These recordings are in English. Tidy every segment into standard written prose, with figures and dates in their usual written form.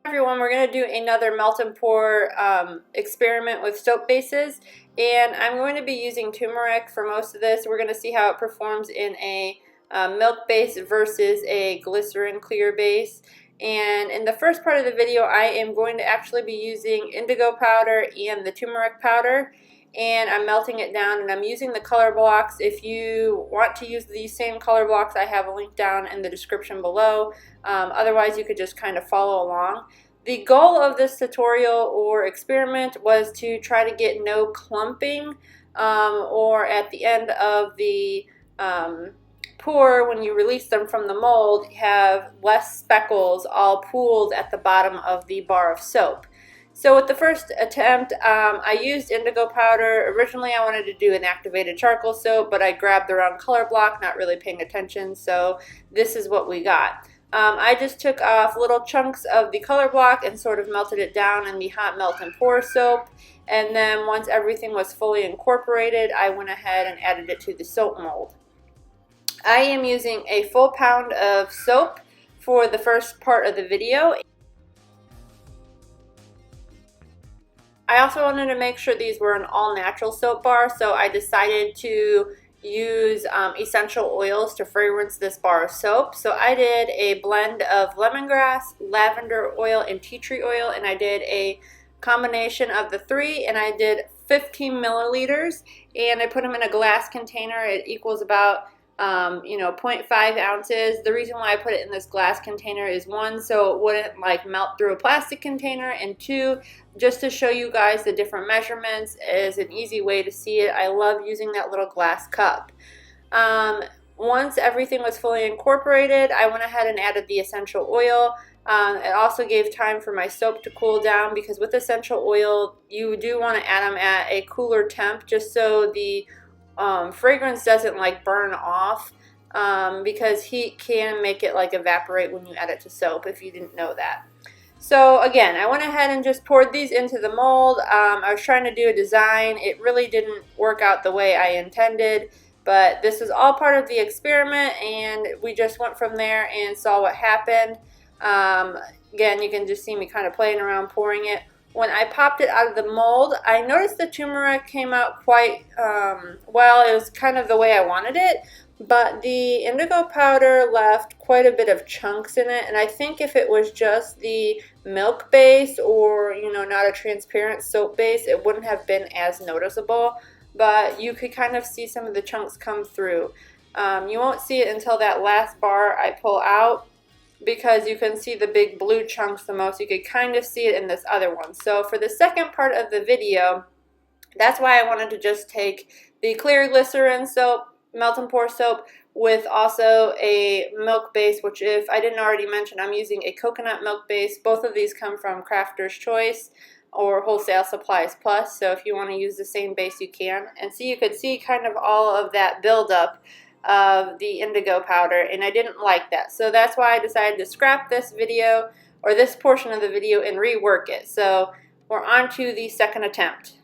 Everyone, we're going to do another melt and pour experiment with soap bases, and I'm going to be using turmeric for most of this. We're going to see how it performs in a milk base versus a glycerin clear base. And in the first part of the video, I am going to actually be using indigo powder and the turmeric powder, and I'm melting it down, and I'm using the color blocks. If you want to use these same color blocks, I have a link down in the description below. Otherwise, you could just kind of follow along. The goal of this tutorial or experiment was to try to get no clumping, or at the end of the pour, when you release them from the mold, have less speckles all pooled at the bottom of the bar of soap. So with the first attempt, I used indigo powder. Originally I wanted to do an activated charcoal soap, but I grabbed the wrong color block, not really paying attention, so this is what we got. I just took off little chunks of the color block and sort of melted it down in the hot melt and pour soap, and then once everything was fully incorporated, I went ahead and added it to the soap mold. I am using a full pound of soap for the first part of the video. I also wanted to make sure these were an all-natural soap bar, so I decided to use essential oils to fragrance this bar of soap. So I did a blend of lemongrass, lavender oil, and tea tree oil, and I did a combination of the three, and I did 15 milliliters, and I put them in a glass container. It equals about 0.5 ounces. The reason why I put it in this glass container is, one, so it wouldn't like melt through a plastic container, and two, just to show you guys the different measurements is an easy way to see it. I love using that little glass cup. Once everything was fully incorporated, I went ahead and added the essential oil. It also gave time for my soap to cool down, because with essential oil you do want to add them at a cooler temp, just so the fragrance doesn't like burn off, because heat can make it like evaporate when you add it to soap, if you didn't know that. So again, I went ahead and just poured these into the mold. I was trying to do a design. It really didn't work out the way I intended, but this was all part of the experiment, and we just went from there and saw what happened. Again, you can just see me kind of playing around pouring it. When I popped it out of the mold, I noticed the turmeric came out quite well. It was kind of the way I wanted it, but the indigo powder left quite a bit of chunks in it, and I think if it was just the milk base, or not a transparent soap base, it wouldn't have been as noticeable, but you could kind of see some of the chunks come through. You won't see it until that last bar I pull out, because you can see the big blue chunks the most. You could kind of see it in this other one. So for the second part of the video, that's why I wanted to just take the clear glycerin soap, melt and pour soap, with also a milk base, which, if I didn't already mention, I'm using a coconut milk base. Both of these come from Crafter's Choice or Wholesale Supplies Plus, so if you want to use the same base, you can. And so you could see kind of all of that buildup of the indigo powder, and I didn't like that, so that's why I decided to scrap this video, or this portion of the video, and rework it. So we're on to the second attempt.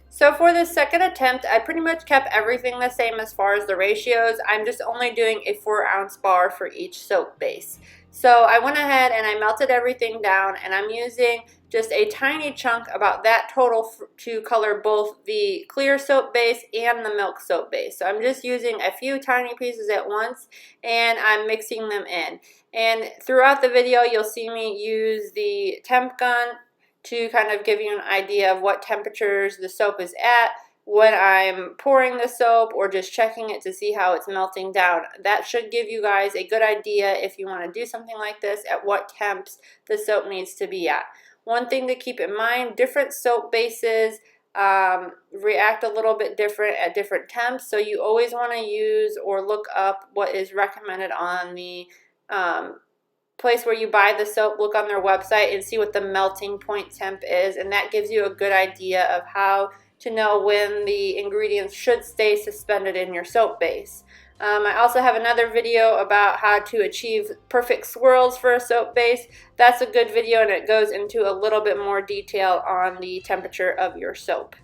So for this second attempt, I pretty much kept everything the same as far as the ratios. I'm just only doing a 4-ounce bar for each soap base. So I went ahead and I melted everything down, and I'm using just a tiny chunk, about that total, to color both the clear soap base and the milk soap base. So I'm just using a few tiny pieces at once, and I'm mixing them in. And throughout the video, you'll see me use the temp gun to kind of give you an idea of what temperatures the soap is at when I'm pouring the soap, or just checking it to see how it's melting down. That should give you guys a good idea, if you want to do something like this, at what temps the soap needs to be at. One thing to keep in mind, different soap bases react a little bit different at different temps, so you always want to use or look up what is recommended on the place where you buy the soap. Look on their website and see what the melting point temp is, and that gives you a good idea of how to know when the ingredients should stay suspended in your soap base. I also have another video about how to achieve perfect swirls for a soap base. That's a good video, and it goes into a little bit more detail on the temperature of your soap.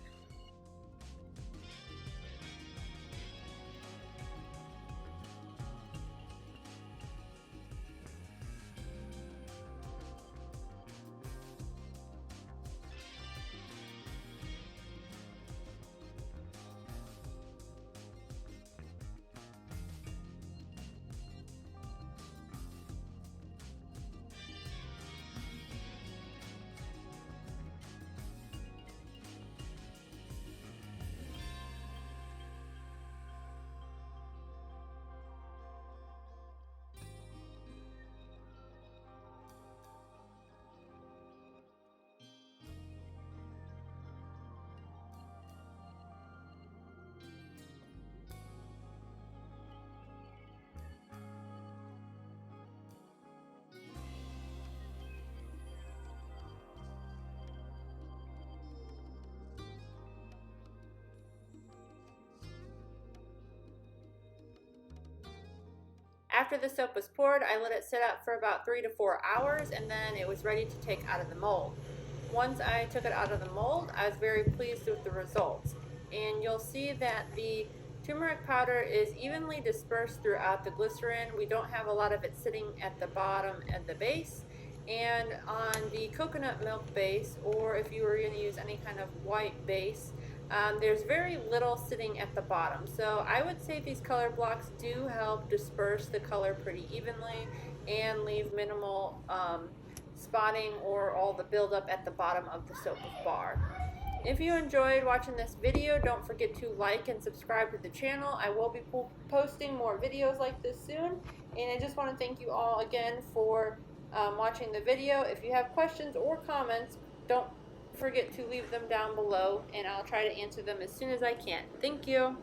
After the soap was poured, I let it sit out for about 3 to 4 hours, and then it was ready to take out of the mold. Once I took it out of the mold, I was very pleased with the results. And you'll see that the turmeric powder is evenly dispersed throughout the glycerin. We don't have a lot of it sitting at the bottom and the base. And on the coconut milk base, or if you were going to use any kind of white base, there's very little sitting at the bottom. So I would say these color blocks do help disperse the color pretty evenly and leave minimal spotting or all the buildup at the bottom of the soap bar. If you enjoyed watching this video, don't forget to like and subscribe to the channel. I will be posting more videos like this soon. And I just want to thank you all again for watching the video. If you have questions or comments, don't forget to leave them down below, and I'll try to answer them as soon as I can. Thank you.